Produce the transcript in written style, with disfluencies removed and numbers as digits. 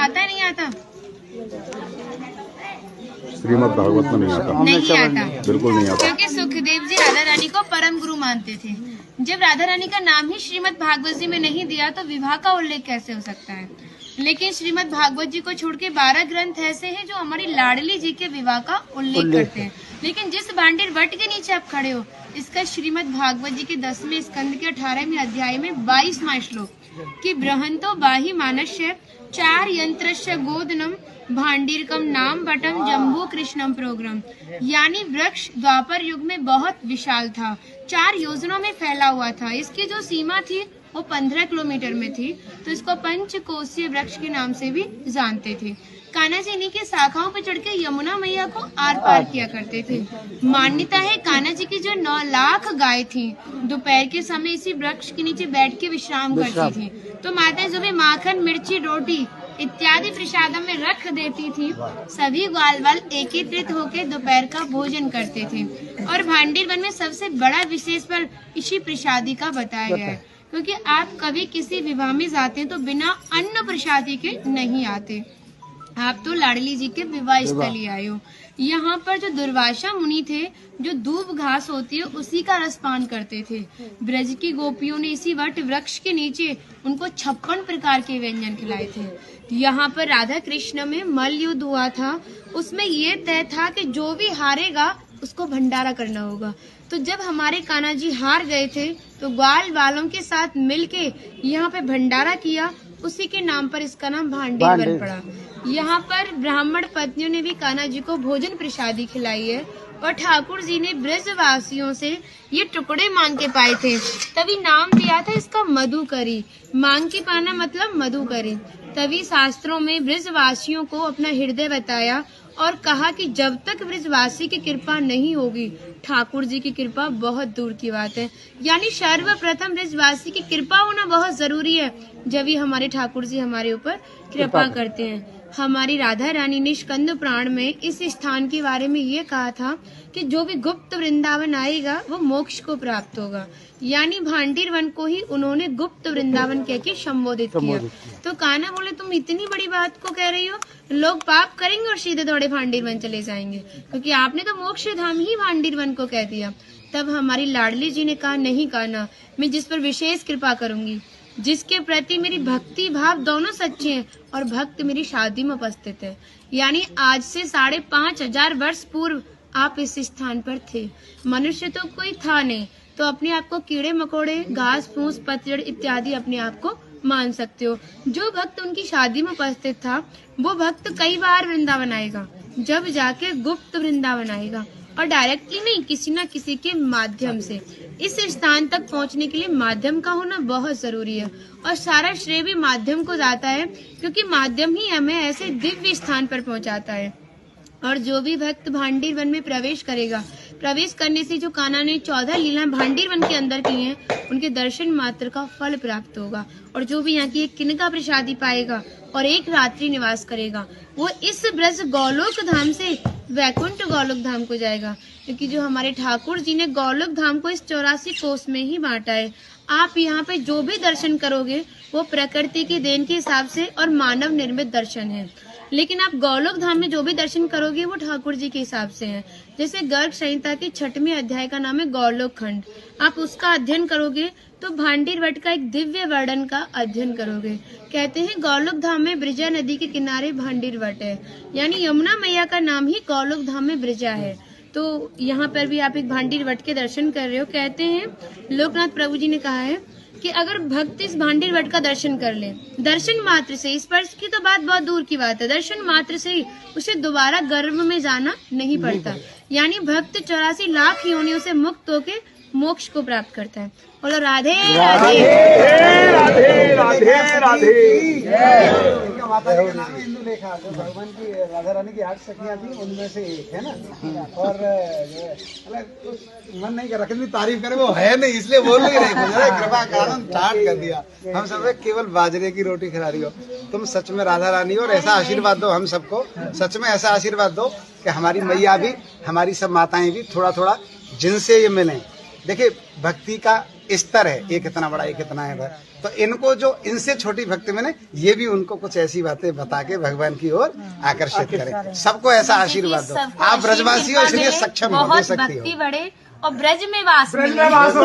आता है नहीं आता? श्रीमद् भागवत में नहीं आता। नहीं आता, बिल्कुल नहीं आता। क्योंकि सुखदेव जी राधा रानी को परम गुरु मानते थे। जब राधा रानी का नाम ही श्रीमद् भागवत जी में नहीं दिया तो विवाह का उल्लेख कैसे हो सकता है? लेकिन श्रीमद् भागवत जी को छोड़ के 12 ग्रंथ ऐसे हैं जो हमारी लाडली जी के विवाह का उल्लेख करते हैं। लेकिन जिस भांडीर वट के नीचे आप खड़े हो, इसका श्रीमद् भागवत जी के 10वें स्कंद के 18वें अध्याय में 22वां श्लोक कि बृहंतो बाहि मानस्य 4 यंत्रस्य गोदनम भांडीरकम नाम बटम जम्बू कृष्णम प्रोग्राम, यानी वृक्ष द्वापर युग में बहुत विशाल था, 4 योजनों में फैला हुआ था। इसकी जो सीमा थी वो 15 किलोमीटर में थी, तो इसको पंचकोशीय वृक्ष के नाम से भी जानते थे। कान्हा जी इन्हीं की शाखाओं पर चढ़ के यमुना मैया को आर पार किया करते थे। मान्यता है कान्हा जी की जो 9 लाख गाय थी, दोपहर के समय इसी वृक्ष के नीचे बैठ के विश्राम करती थी। तो माताएं जो भी माखन, मिर्ची, रोटी इत्यादि प्रसादों में रख देती थी, सभी ग्वाल वाल एकत्रित होकर दोपहर का भोजन करते थे। और भांडीर वन में सबसे बड़ा विशेष पर इसी प्रसादी का बताया गया है, क्योंकि आप कभी किसी विवाह में जाते हैं तो बिना अन्न प्रसादी के नहीं आते। आप तो लाडली जी के विवाह स्थल ही आए हो। यहाँ पर जो दुर्वासा मुनि थे, जो दूब घास होती है उसी का रसपान करते थे। ब्रज की गोपियों ने इसी वट वृक्ष के नीचे उनको 56 प्रकार के व्यंजन खिलाए थे। यहाँ पर राधा कृष्ण में मल्ल युद्ध हुआ था, उसमें ये तय था कि जो भी हारेगा उसको भंडारा करना होगा। तो जब हमारे कान्हा जी हार गए थे तो ग्वाल वालों के साथ मिलके यहाँ पे भंडारा किया, उसी के नाम पर इसका नाम भांडीर वन पड़ा। यहाँ पर ब्राह्मण पत्नियों ने भी कान्हा जी को भोजन प्रसादी खिलाई है, और ठाकुर जी ने ब्रजवासियों से ये टुकड़े मांग के पाए थे, तभी नाम दिया था इसका मधुकरी। मांग के पाना मतलब मधुकरी। तभी शास्त्रों में ब्रजवासियों को अपना हृदय बताया और कहा कि जब तक ब्रजवासी की कृपा नहीं होगी, ठाकुर जी की कृपा बहुत दूर की बात है। यानी सर्वप्रथम ब्रजवासी की कृपा होना बहुत जरूरी है, जब ही हमारे ठाकुर जी हमारे ऊपर कृपा करते हैं। हमारी राधा रानी ने स्कंद पुराण में इस स्थान के बारे में ये कहा था कि जो भी गुप्त वृंदावन आएगा वो मोक्ष को प्राप्त होगा। यानी भांडीर वन को ही उन्होंने गुप्त वृंदावन कह के संबोधित किया। तो कान्हा बोले तुम इतनी बड़ी बात को कह रही हो, लोग पाप करेंगे और सीधे दौड़े भांडीर वन चले जाएंगे, क्योंकि आपने तो मोक्ष धाम ही भांडीर वन को कह दिया। तब हमारी लाडली जी ने कहा नहीं कान्हा, मैं जिस पर विशेष कृपा करूंगी, जिसके प्रति मेरी भक्ति भाव दोनों सच्चे हैं और भक्त मेरी शादी में उपस्थित है। यानी आज से 5,500 वर्ष पूर्व आप इस स्थान पर थे। मनुष्य तो कोई था नहीं, तो अपने आप को कीड़े मकोड़े, घास फूस, पतझड़ इत्यादि अपने आप को मान सकते हो। जो भक्त उनकी शादी में उपस्थित था वो भक्त कई बार वृंदावन आएगा, जब जाके गुप्त वृंदावन आएगा, और डायरेक्टली नहीं, किसी न किसी के माध्यम से। इस स्थान तक पहुंचने के लिए माध्यम का होना बहुत जरूरी है, और सारा श्रेय भी माध्यम को जाता है, क्योंकि माध्यम ही हमें ऐसे दिव्य स्थान पर पहुंचाता है। और जो भी भक्त भांडीर वन में प्रवेश करेगा, प्रवेश करने से जो कान्हा ने 14 लीला भांडीर वन के अंदर की हैं, उनके दर्शन मात्र का फल प्राप्त होगा। और जो भी यहाँ की एक किनका प्रसादी पाएगा और एक रात्रि निवास करेगा, वो इस ब्रज गौलोक धाम से वैकुंठ गौलोक धाम को जाएगा, क्योंकि जो हमारे ठाकुर जी ने गौलोक धाम को इस 84 कोस में ही बांटा है। आप यहाँ पे जो भी दर्शन करोगे वो प्रकृति की देन के हिसाब से और मानव निर्मित दर्शन है, लेकिन आप गौलोक धाम में जो भी दर्शन करोगे वो ठाकुर जी के हिसाब से है। जैसे गर्ग संहिता के 6वें अध्याय का नाम है गौलोक खंड, आप उसका अध्ययन करोगे तो भांडीर वट का एक दिव्य वर्णन का अध्ययन करोगे। कहते हैं गौलोक धाम में ब्रिजा नदी के किनारे भांडीर वट है, यानी यमुना मैया का नाम ही गौलोक धाम में ब्रिजा है। तो यहाँ पर भी आप एक भांडीर वट के दर्शन कर रहे हो। कहते हैं लोकनाथ प्रभु जी ने कहा है कि अगर भक्त इस भांडीर वट का दर्शन कर ले, दर्शन मात्र से, स्पर्श की तो बात बहुत दूर की बात है, दर्शन मात्र से ही उसे दोबारा गर्भ में जाना नहीं पड़ता। यानी भक्त 84 लाख योनियों से मुक्त होके मोक्ष को प्राप्त करता है। बोलो राधे राधे राधे राधे राधे। माता जी का नाम हिंदू लेखा, तो भगवान की राधा रानी की 8 सखियां थी, उनमें से एक है ना। और मन नहीं कर रहा कितनी तारीफ करे, वो है नहीं इसलिए बोल नहीं रही, कृपा कारण स्टार्ट कर दिया। हम सब केवल बाजरे की रोटी खिला रही हो, तुम सच में राधा रानी हो, और ऐसा आशीर्वाद दो हम सबको, सच में ऐसा आशीर्वाद दो कि हमारी मैया भी, हमारी सब माताएं भी थोड़ा थोड़ा जिनसे ये मिलें। देखिए भक्ति का स्तर है, एक इतना बड़ा एक इतना है। तो इनको जो इनसे छोटी भक्ति में ये भी उनको कुछ ऐसी बातें बता के भगवान की ओर आकर्षित करें। सबको ऐसा आशीर्वाद दो। आप ब्रजवासी हो इसलिए सक्षम हो, दे सकती हो। बढ़े और ब्रज में वास ब्रज में वास हो।